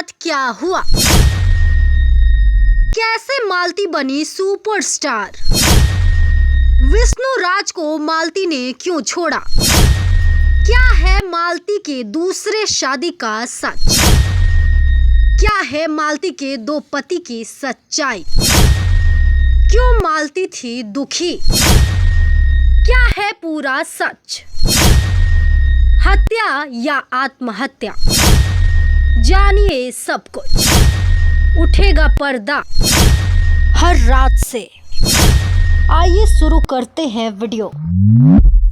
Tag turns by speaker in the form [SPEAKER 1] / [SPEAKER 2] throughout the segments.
[SPEAKER 1] साथ क्या हुआ? कैसे मालती बनी सुपरस्टार? विष्णुराज को मालती ने क्यों छोड़ा? क्या है मालती के दूसरे शादी का सच? क्या है मालती के दो पति की सच्चाई? क्यों मालती थी दुखी? क्या है पूरा सच? हत्या या आत्महत्या? जानिए सब कुछ। उठेगा पर्दा हर रात से। आइए शुरू करते हैं वीडियो।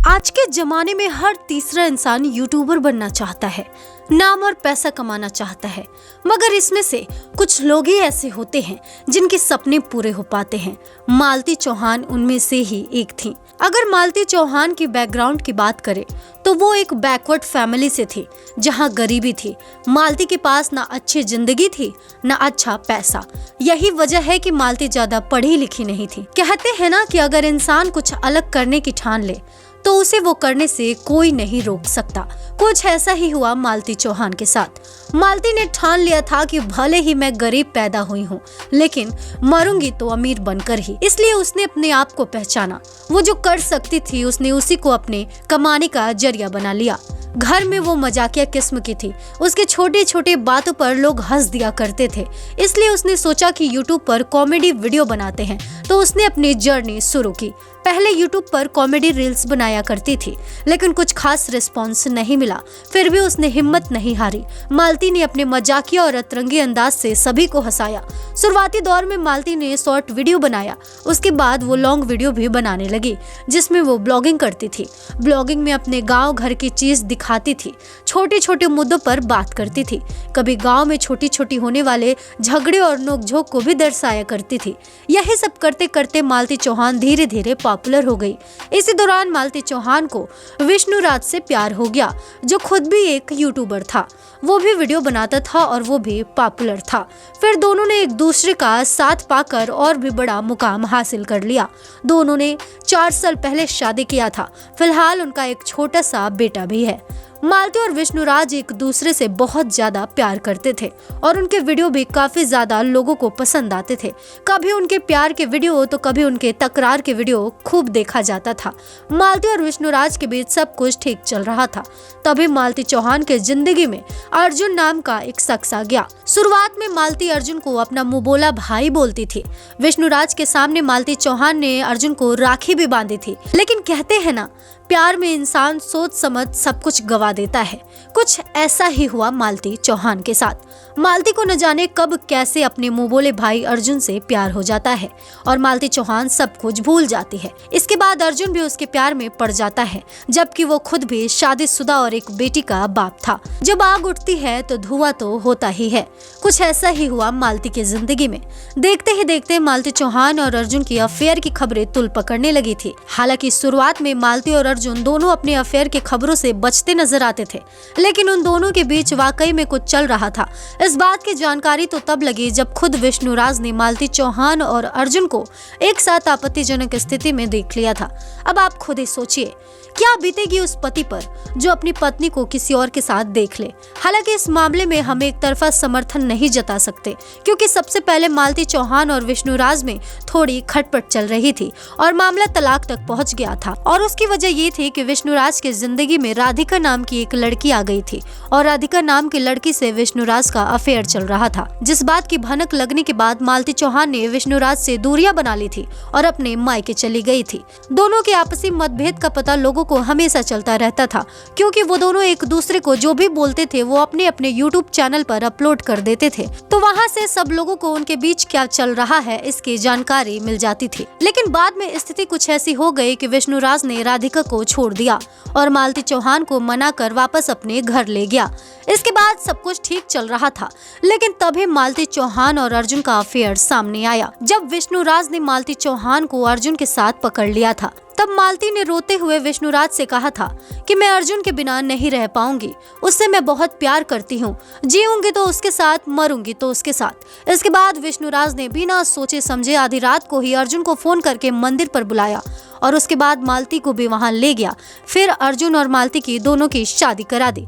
[SPEAKER 1] आज के जमाने में हर तीसरा इंसान यूट्यूबर बनना चाहता है, नाम और पैसा कमाना चाहता है, मगर इसमें से कुछ लोग ही ऐसे होते हैं जिनके सपने पूरे हो पाते हैं। मालती चौहान उनमें से ही एक थी। अगर मालती चौहान की बैकग्राउंड की बात करें तो वो एक बैकवर्ड फैमिली से थी, जहां गरीबी थी। मालती के पास ना अच्छी जिंदगी थी, ना अच्छा पैसा। यही वजह है कि मालती ज्यादा पढ़ी लिखी नहीं थी। कहते हैं ना कि अगर इंसान कुछ अलग करने की ठान ले तो उसे वो करने से कोई नहीं रोक सकता। कुछ ऐसा ही हुआ मालती चौहान के साथ। मालती ने ठान लिया था कि भले ही मैं गरीब पैदा हुई हूँ, लेकिन मरूंगी तो अमीर बनकर ही। इसलिए उसने अपने आप को पहचाना। वो जो कर सकती थी उसने उसी को अपने कमाने का जरिया बना लिया। घर में वो मजाकिया किस्म की थी। उसके छोटे छोटे बातों पर लोग हंस दिया करते थे। इसलिए उसने सोचा कि यूट्यूब पर कॉमेडी वीडियो बनाते हैं, तो उसने अपनी जर्नी शुरू की। पहले यूट्यूब पर कॉमेडी रील्स बनाया करती थी, लेकिन कुछ खास रिस्पॉन्स नहीं मिला। फिर भी उसने हिम्मत नहीं हारी। मालती ने अपने मजाकिया और अतरंगी अंदाज से सभी को हंसाया। शुरुआती दौर में मालती ने शॉर्ट वीडियो बनाया, उसके बाद वो लॉन्ग वीडियो भी बनाने लगी, जिसमें वो ब्लॉगिंग करती थी। ब्लॉगिंग में अपने गाँव घर की चीज दिखाती थी, छोटे छोटे मुद्दों पर बात करती थी। कभी गाँव में छोटी छोटी होने वाले झगड़े और नोकझोंक को भी दर्शाया करती थी। यही सब करते करते मालती चौहान धीरे धीरे पॉपुलर हो गई। इसी दौरान मालती चौहान को विष्णुराज से प्यार हो गया, जो खुद भी एक यूट्यूबर था। वो भी वीडियो बनाता था और वो भी पॉपुलर था। फिर दोनों ने एक दूसरे का साथ पाकर और भी बड़ा मुकाम हासिल कर लिया। दोनों ने 4 साल पहले शादी किया था। फिलहाल उनका एक छोटा सा बेटा भी है। मालती और विष्णुराज एक दूसरे से बहुत ज्यादा प्यार करते थे और उनके वीडियो भी काफी ज्यादा लोगों को पसंद आते थे। कभी उनके प्यार के वीडियो तो कभी उनके तकरार के वीडियो खूब देखा जाता था। मालती और विष्णुराज के बीच सब कुछ ठीक चल रहा था। तभी मालती चौहान के जिंदगी में अर्जुन नाम का एक शख्स आ गया। शुरुआत में मालती अर्जुन को अपना मुंहबोला भाई बोलती थी। विष्णुराज के सामने मालती चौहान ने अर्जुन को राखी भी बांधी थी। लेकिन कहते हैं ना, प्यार में इंसान सोच समझ सब कुछ गवा देता है। कुछ ऐसा ही हुआ मालती चौहान के साथ। मालती को न जाने कब कैसे अपने मुंहबोले भाई अर्जुन से प्यार हो जाता है और मालती चौहान सब कुछ भूल जाती है। इसके बाद अर्जुन भी उसके प्यार में पड़ जाता है, जबकि वो खुद भी शादीशुदा और एक बेटी का बाप था। जब आग उठती है तो धुआं तो होता ही है। कुछ ऐसा ही हुआ मालती की जिंदगी में। देखते ही देखते मालती चौहान और अर्जुन की अफेयर की खबरें तुल पकड़ने लगी थी। हालांकि शुरुआत में मालती और अर्जुन दोनों अपने अफेयर के खबरों से बचते नजर आते थे, लेकिन उन दोनों के बीच वाकई में कुछ चल रहा था। इस बात की जानकारी तो तब लगी जब खुद विष्णुराज ने मालती चौहान और अर्जुन को एक साथ आपत्तिजनक स्थिति में देख लिया था। अब आप खुद ही सोचिए, क्या बीतेगी उस पति पर जो अपनी पत्नी को किसी और के साथ देख ले। हालांकि इस मामले में हम एक तरफा समर्थन नहीं जता सकते, क्योंकि सबसे पहले मालती चौहान और विष्णुराज में थोड़ी खटपट चल रही थी और मामला तलाक तक पहुंच गया था। और उसकी वजह ये थी कि विष्णुराज की जिंदगी में राधिका नाम की एक लड़की आ गई थी और राधिका नाम की लड़की से विष्णुराज का अफेयर चल रहा था। जिस बात की भनक लगने के बाद मालती चौहान ने विष्णुराज से दूरियां बना ली थी और अपने मायके चली गई थी। दोनों के आपसी मतभेद का पता लोगों को हमेशा चलता रहता था, क्योंकि वो दोनों एक दूसरे को जो भी बोलते थे वो अपने अपने यूट्यूब चैनल पर अपलोड कर देते थे। तो वहाँ से सब लोगों को उनके बीच क्या चल रहा है इसकी जानकारी मिल जाती थी। लेकिन बाद में स्थिति कुछ ऐसी हो गई कि विष्णुराज ने राधिका को छोड़ दिया और मालती चौहान को मनाकर वापस अपने घर ले गया। इसके बाद सब कुछ ठीक चल रहा था, लेकिन तभी मालती चौहान और अर्जुन का अफेयर सामने आया। जब विष्णुराज ने मालती चौहान को अर्जुन के साथ पकड़ लिया था, तब मालती ने रोते हुए विष्णुराज से कहा था कि मैं अर्जुन के बिना नहीं रह पाऊंगी, उससे मैं बहुत प्यार करती हूँ, जीऊंगी तो उसके साथ, मरूंगी तो उसके साथ। इसके बाद विष्णुराज ने बिना सोचे समझे आधी रात को ही अर्जुन को फोन करके मंदिर पर बुलाया और उसके बाद मालती को भी वहां ले गया। फिर अर्जुन और मालती की दोनों की शादी करा दी।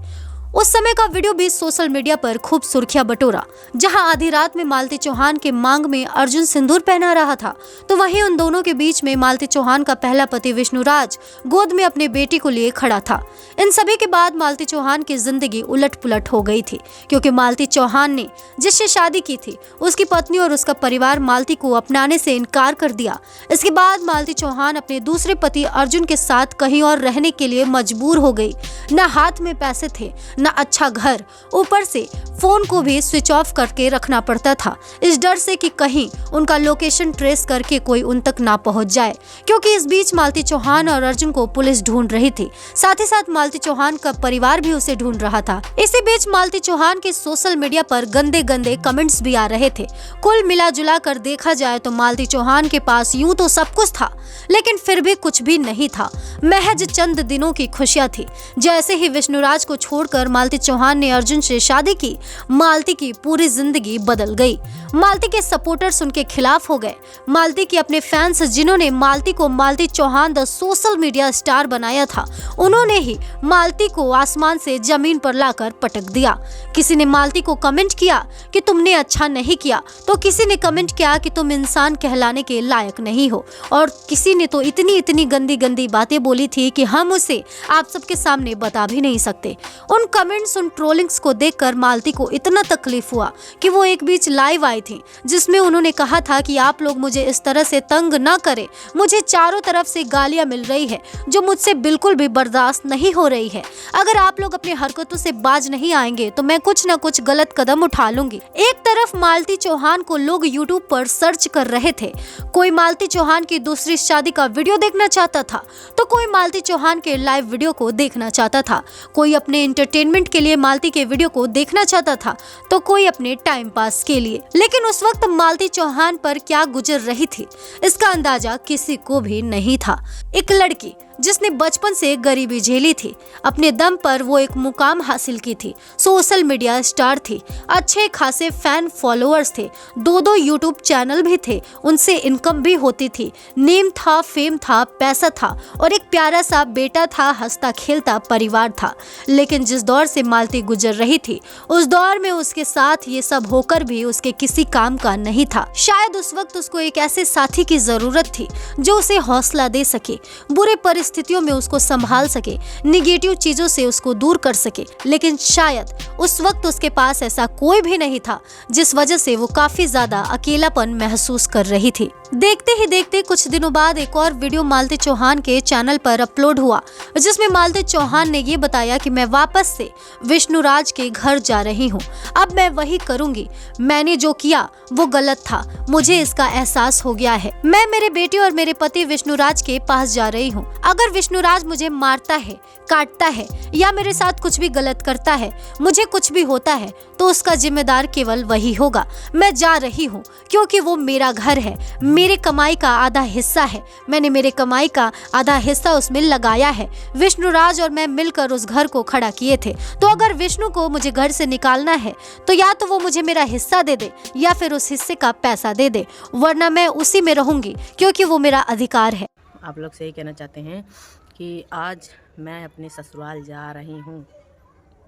[SPEAKER 1] उस समय का वीडियो भी सोशल मीडिया पर खूब सुर्खियां बटोरा, जहां आधी रात में मालती चौहान के मांग में अर्जुन सिंदूर पहना रहा था, तो वहीं उन दोनों के बीच में मालती चौहान का पहला पति विष्णुराज गोद में अपने बेटी को लिए खड़ा था। इन सभी के बाद मालती चौहान की जिंदगी उलट-पुलट हो गई थी, क्योंकि मालती चौहान ने जिससे शादी की थी उसकी पत्नी और उसका परिवार मालती को अपनाने से इनकार कर दिया। इसके बाद मालती चौहान अपने दूसरे पति अर्जुन के साथ कहीं और रहने के लिए मजबूर हो गई। न हाथ में पैसे थे, न अच्छा घर, ऊपर से फोन को भी स्विच ऑफ करके रखना पड़ता था, इस डर से कि कहीं उनका लोकेशन ट्रेस करके कोई उन तक ना पहुंच जाए, क्योंकि इस बीच मालती चौहान और अर्जुन को पुलिस ढूंढ रही थी। साथ ही साथ मालती चौहान का परिवार भी उसे ढूंढ रहा था। इसी बीच मालती चौहान के सोशल मीडिया पर गंदे गंदे कमेंट्स भी आ रहे थे। कुल मिला जुला कर देखा जाए तो मालती चौहान के पास यूं तो सब कुछ था, लेकिन फिर भी कुछ भी नहीं था। महज चंद दिनों की खुशियां थी। जैसे ही विष्णुराज को छोड़कर मालती चौहान ने अर्जुन से शादी की, मालती की पूरी जिंदगी बदल गई। मालती के सपोर्टर्स उनके खिलाफ हो गए। मालती के अपने फैंस, जिन्होंने मालती को Malti Chauhan the social media star बनाया था, उन्होंने ही मालती को आसमान से जमीन पर लाकर पटक दिया। किसी ने मालती को कमेंट किया कि तुमने अच्छा नहीं किया, तो किसी ने कमेंट किया कि तुम इंसान कहलाने के लायक नहीं हो, और किसी ने तो इतनी गंदी गंदी बातें बोली थी कि हम उसे आप सबके सामने बता भी नहीं सकते। उन कमेंट्स, उन ट्रोलिंग्स को देखकर मालती को इतना तकलीफ हुआ कि वो एक बीच लाइव आई थी, जिसमें उन्होंने कहा था कि आप लोग मुझे इस तरह से तंग ना करें, मुझे चारों तरफ से गालियां मिल रही है जो मुझसे बिल्कुल भी बर्दाश्त नहीं हो रही है। अगर आप लोग अपनी हरकतों से बाज नहीं आएंगे तो मैं कुछ न कुछ गलत कदम उठा लूंगी। एक तरफ मालती चौहान को लोग यूट्यूब पर सर्च कर रहे थे, कोई मालती चौहान की दूसरी शादी का वीडियो देखना चाहता था, तो कोई मालती चौहान के लाइव वीडियो को देखना चाहता था, कोई अपने एंटरटेनमेंट के लिए मालती के वीडियो को देखना चाहता था, तो कोई अपने टाइम पास के लिए। लेकिन उस वक्त मालती चौहान पर क्या गुजर रही थी, इसका अंदाजा किसी को भी नहीं था। एक लड़की जिसने बचपन से गरीबी झेली थी, अपने दम पर वो एक मुकाम हासिल की थी, सोशल मीडिया स्टार थी, अच्छे खासे फैन फॉलोअर्स थे, 2 यूट्यूब चैनल भी थे, उनसे इनकम भी होती थी, नेम था, फेम था, पैसा था, और एक प्यारा सा बेटा था, हंसता खेलता परिवार था। लेकिन जिस दौर से मालती गुजर रही थी, उस दौर में उसके साथ ये सब होकर भी उसके किसी काम का नहीं था। शायद उस वक्त उसको एक ऐसे साथी की जरूरत थी जो उसे हौसला दे सके, बुरे परिस्थितियों में उसको संभाल सके, निगेटिव चीजों से उसको दूर कर सके। लेकिन शायद उस वक्त उसके पास ऐसा कोई भी नहीं था, जिस वजह से वो काफी ज्यादा अकेलापन महसूस कर रही थी। देखते ही देखते कुछ दिनों बाद एक और वीडियो मालती चौहान के चैनल पर अपलोड हुआ, जिसमें मालती चौहान ने ये बताया कि मैं वापस से विष्णुराज के घर जा रही हूँ, अब मैं वही करूंगी, मैंने जो किया वो गलत था, मुझे इसका एहसास हो गया है, मैं मेरे बेटे और मेरे पति विष्णुराज के पास जा रही हूँ। अगर विष्णुराज मुझे मारता है, काटता है या मेरे साथ कुछ भी गलत करता है, मुझे कुछ भी होता है, तो उसका जिम्मेदार केवल वही होगा। मैं जा रही हूँ क्योंकि वो मेरा घर है, मेरे कमाई का आधा हिस्सा है, मैंने मेरे कमाई का आधा हिस्सा उसमें लगाया है। विष्णुराज और मैं मिलकर उस घर को खड़ा किए थे, तो अगर विष्णु को मुझे घर से निकालना है तो या तो वो मुझे मेरा हिस्सा दे दे या फिर उस हिस्से का पैसा दे दे, वरना मैं उसी में रहूंगी क्योंकि वो मेरा अधिकार है।
[SPEAKER 2] आप लोग से ही कहना चाहते हैं कि आज मैं अपने ससुराल जा रही हूँ।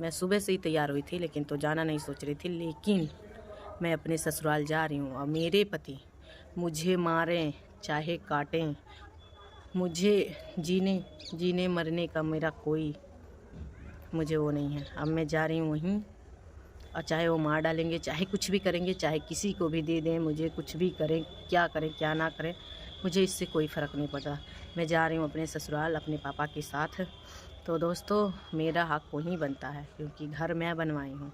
[SPEAKER 2] मैं सुबह से ही तैयार हुई थी, लेकिन तो जाना नहीं सोच रही थी, लेकिन मैं अपने ससुराल जा रही हूँ। और मेरे पति मुझे मारें चाहे काटें, मुझे जीने मरने का मेरा कोई मुझे वो नहीं है। अब मैं जा रही हूँ वहीं, और चाहे वो मार डालेंगे, चाहे कुछ भी करेंगे, चाहे किसी को भी दे दें, मुझे कुछ भी करें क्या ना करें, मुझे इससे कोई फ़र्क नहीं पड़ता। मैं जा रही हूँ अपने ससुराल अपने पापा के साथ। तो दोस्तों, मेरा हक वहीं बनता है, क्योंकि घर मैं बनवाई हूँ,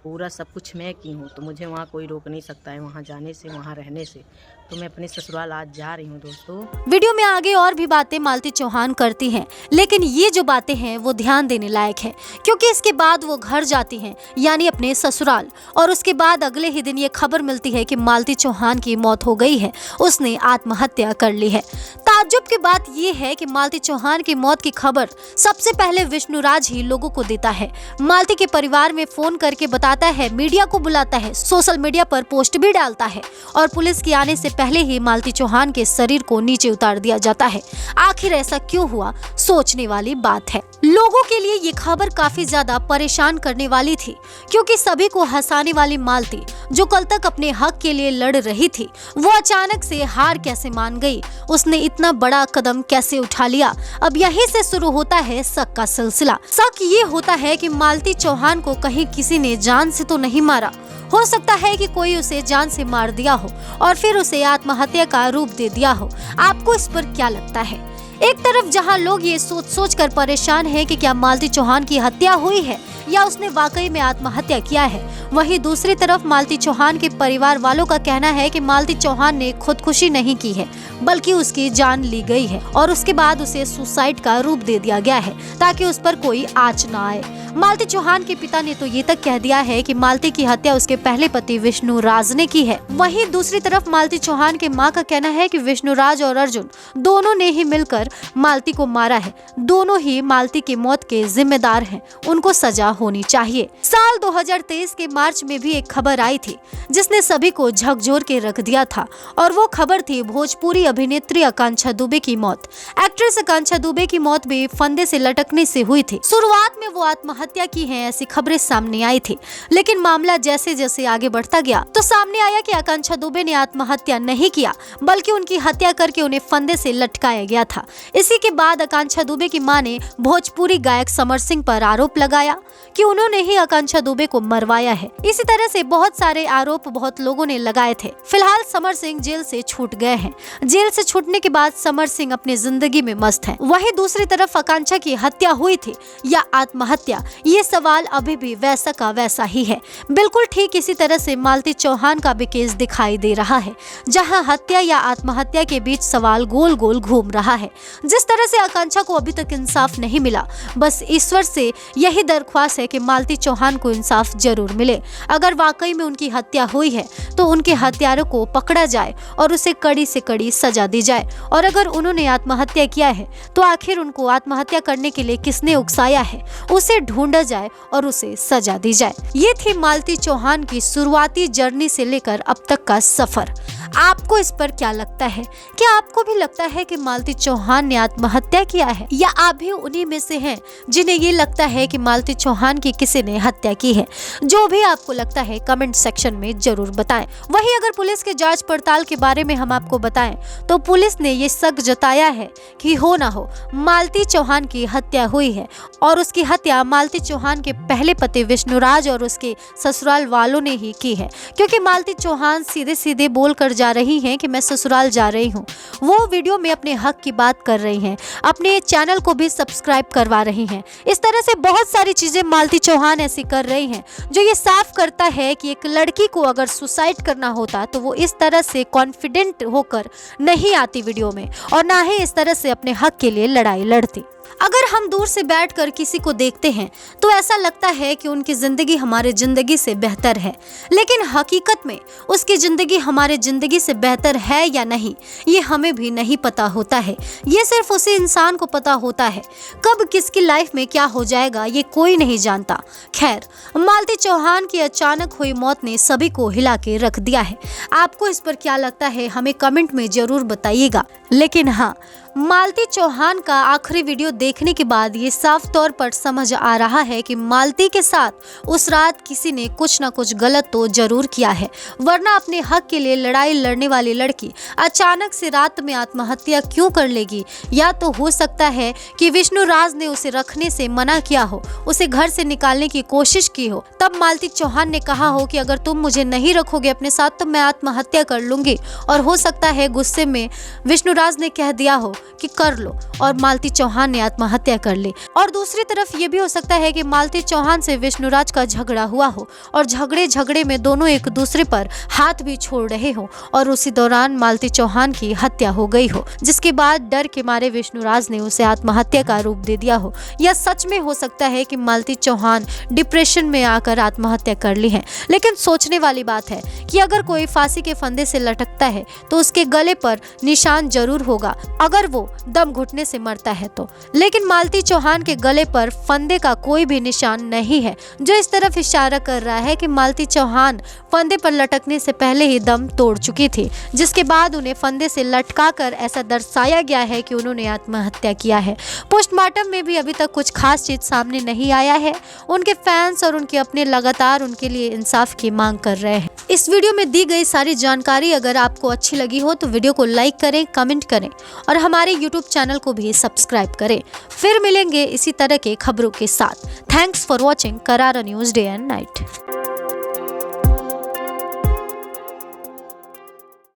[SPEAKER 2] पूरा सब कुछ मैं की हूँ, तो मुझे वहाँ कोई रोक नहीं सकता है वहाँ जाने से, वहाँ रहने से। तो मैं अपने ससुराल आज जा रही हूँ दोस्तों।
[SPEAKER 1] वीडियो में आगे और भी बातें मालती चौहान करती हैं, लेकिन ये जो बातें हैं वो ध्यान देने लायक है, क्योंकि इसके बाद वो घर जाती हैं, यानी अपने ससुराल, और उसके बाद अगले ही दिन ये खबर मिलती है कि मालती चौहान की मौत हो गई है, उसने आत्महत्या कर ली है। ताज्जुब की बात ये है कि मालती चौहान की मौत की खबर सबसे पहले विष्णुराज ही लोगों को देता है। मालती के परिवार में फोन करके बताता जाता है, मीडिया को बुलाता है, सोशल मीडिया पर पोस्ट भी डालता है और पुलिस के आने से पहले ही मालती चौहान के शरीर को नीचे उतार दिया जाता है। आखिर ऐसा क्यों हुआ, सोचने वाली बात है। लोगों के लिए ये खबर काफी ज्यादा परेशान करने वाली थी, क्योंकि सभी को हंसाने वाली मालती, जो कल तक अपने हक के लिए लड़ रही थी, वो अचानक से हार कैसे मान गई, उसने इतना बड़ा कदम कैसे उठा लिया। अब यहीं से शुरू होता है शक का सिलसिला। शक ये होता है कि मालती चौहान को कहीं किसी ने जान से तो नहीं मारा। हो सकता है कि कोई उसे जान से मार दिया हो और फिर उसे आत्महत्या का रूप दे दिया हो। आपको इस पर क्या लगता है? एक तरफ जहां लोग ये सोच कर परेशान हैं कि क्या मालती चौहान की हत्या हुई है या उसने वाकई में आत्महत्या किया है, वहीं दूसरी तरफ मालती चौहान के परिवार वालों का कहना है कि मालती चौहान ने खुदकुशी नहीं की है, बल्कि उसकी जान ली गई है और उसके बाद उसे सुसाइड का रूप दे दिया गया है ताकि उस पर कोई आंच न आए। मालती चौहान के पिता ने तो ये तक कह दिया है कि मालती की हत्या उसके पहले पति विष्णु राज ने की है। वहीं दूसरी तरफ मालती चौहान के मां का कहना है कि विष्णु राज और अर्जुन दोनों ने ही मिलकर मालती को मारा है। दोनों ही मालती की मौत के जिम्मेदार हैं, उनको सजा होनी चाहिए। साल 2023 के मार्च में भी एक खबर आई थी जिसने सभी को झकझोर के रख दिया था और वो खबर थी भोजपुरी अभिनेत्री आकांक्षा दुबे की मौत। एक्ट्रेस आकांक्षा दुबे की मौत भी फंदे से लटकने से हुई थी। शुरुआत में वो आत्महत्या की है ऐसी खबरें सामने आई थी, लेकिन मामला जैसे जैसे आगे बढ़ता गया तो सामने आया कि आकांक्षा दुबे ने आत्महत्या नहीं किया, बल्कि उनकी हत्या करके उन्हें फंदे से लटकाया गया था। इसी के बाद आकांक्षा दुबे की मां ने भोजपुरी गायक समर सिंह पर आरोप लगाया कि उन्होंने ही आकांक्षा दुबे को मरवाया है। इसी तरह से बहुत सारे आरोप बहुत लोगों ने लगाए थे। फिलहाल समर सिंह जेल से छूट गए हैं। जेल से छूटने के बाद समर सिंह अपनी जिंदगी में मस्त हैं। वहीं दूसरी तरफ आकांक्षा की हत्या हुई थी या आत्महत्या, ये सवाल अभी भी वैसा का वैसा ही है। बिल्कुल ठीक इसी तरह से मालती चौहान का भी केस दिखाई दे रहा है, जहां हत्या या आत्महत्या के बीच सवाल गोल गोल घूम रहा है। जिस तरह से आकांक्षा को अभी तक इंसाफ नहीं मिला, बस ईश्वर से यही दरख्वास्त है कि मालती चौहान को इंसाफ जरूर मिले। अगर वाकई में उनकी हत्या हुई है तो उनके हत्यारों को पकड़ा जाए और उसे कड़ी से कड़ी सजा दी जाए, और अगर उन्होंने आत्महत्या किया है तो आखिर उनको आत्महत्या करने के लिए किसने उकसाया है, उसे ढूंढा जाए और उसे सजा दी जाए। ये थी मालती चौहान की शुरुआती जर्नी से लेकर अब तक का सफर। आपको इस पर क्या लगता है? क्या आपको भी लगता है कि मालती चौहान ने आत्महत्या किया है, या आप भी उन्हीं में से हैं जिन्हें ये लगता है कि मालती चौहान की किसी ने हत्या की है? जो भी आपको लगता है कमेंट सेक्शन में जरूर बताएं। वहीं अगर पुलिस के जांच पड़ताल के बारे में हम आपको बताएं तो पुलिस ने ये शक जताया है कि हो ना हो मालती चौहान की हत्या हुई है और उसकी हत्या मालती चौहान के पहले पति विष्णुराज और उसके ससुराल वालों ने ही की है, क्योंकि मालती चौहान सीधे सीधे बोल कर जा रही हैं कि मैं ससुराल जा रही हूँ। वो वीडियो में अपने हक की बात कर रही हैं, अपने चैनल को भी सब्सक्राइब करवा रही हैं। इस तरह से बहुत सारी चीजें मालती चौहान ऐसी कर रही हैं जो ये साफ करता है कि एक लड़की को अगर सुसाइड करना होता तो वो इस तरह से कॉन्फिडेंट होकर नहीं आती वीडियो में, और ना ही इस तरह से अपने हक के लिए लड़ाई लड़ती। अगर हम दूर से बैठकर किसी को देखते हैं तो ऐसा लगता है कि उनकी जिंदगी हमारे जिंदगी से बेहतर है, लेकिन हकीकत में उसकी जिंदगी हमारे जिंदगी से बेहतर है या नहीं, ये हमें भी नहीं पता होता है। ये सिर्फ उसी इंसान को पता होता है। कब किसकी लाइफ में क्या हो जाएगा ये कोई नहीं जानता। खैर, मालती चौहान की अचानक हुई मौत ने सभी को हिला के रख दिया है। आपको इस पर क्या लगता है हमें कमेंट में जरूर बताइएगा। लेकिन हाँ, मालती चौहान का आखिरी वीडियो देखने के बाद ये साफ तौर पर समझ आ रहा है कि मालती के साथ उस रात किसी ने कुछ न कुछ गलत तो जरूर किया है, वरना अपने हक के लिए लड़ाई लड़ने वाली लड़की अचानक से रात में आत्महत्या क्यों कर लेगी? या तो हो सकता है कि विष्णुराज ने उसे रखने से मना किया हो, उसे घर से निकालने की कोशिश की हो, तब मालती चौहान ने कहा हो कि अगर तुम मुझे नहीं रखोगे अपने साथ तो मैं आत्महत्या कर लूंगी, और हो सकता है गुस्से में विष्णुराज ने कह दिया हो कि कर लो और मालती चौहान ने आत्महत्या कर ली। और दूसरी तरफ ये भी हो सकता है कि मालती चौहान से विष्णुराज का झगड़ा हुआ हो और झगड़े में दोनों एक दूसरे पर हाथ भी छोड़ रहे हो और उसी दौरान मालती चौहान की हत्या हो गई हो, जिसके बाद डर के मारे विष्णुराज ने उसे आत्महत्या का रूप दे दिया हो। या सच में हो सकता है कि मालती चौहान डिप्रेशन में आकर आत्महत्या कर ली है। लेकिन सोचने वाली बात है कि अगर कोई फांसी के फंदे से लटकता है तो उसके गले पर निशान जरूर होगा अगर वो दम घुटने से मरता है तो। लेकिन मालती चौहान के गले पर फंदे का कोई भी निशान नहीं है, जो इस तरफ इशारा कर रहा है कि मालती चौहान फंदे पर लटकने से पहले ही दम तोड़ चुकी थी, जिसके बाद उन्हें फंदे से लटकाकर ऐसा दर्शाया गया है कि उन्होंने आत्महत्या किया है। पोस्टमार्टम में भी अभी तक कुछ खास चीज सामने नहीं आया है। उनके फैंस और उनके अपने लगातार उनके लिए इंसाफ की मांग कर रहे हैं। इस वीडियो में दी गई सारी जानकारी अगर आपको अच्छी लगी हो तो वीडियो को लाइक करें, कमेंट करें और हमारे YouTube चैनल को भी सब्सक्राइब करें। फिर मिलेंगे इसी तरह के खबरों के साथ। थैंक्स फॉर वॉचिंग करारा न्यूज़ डे एंड नाइट।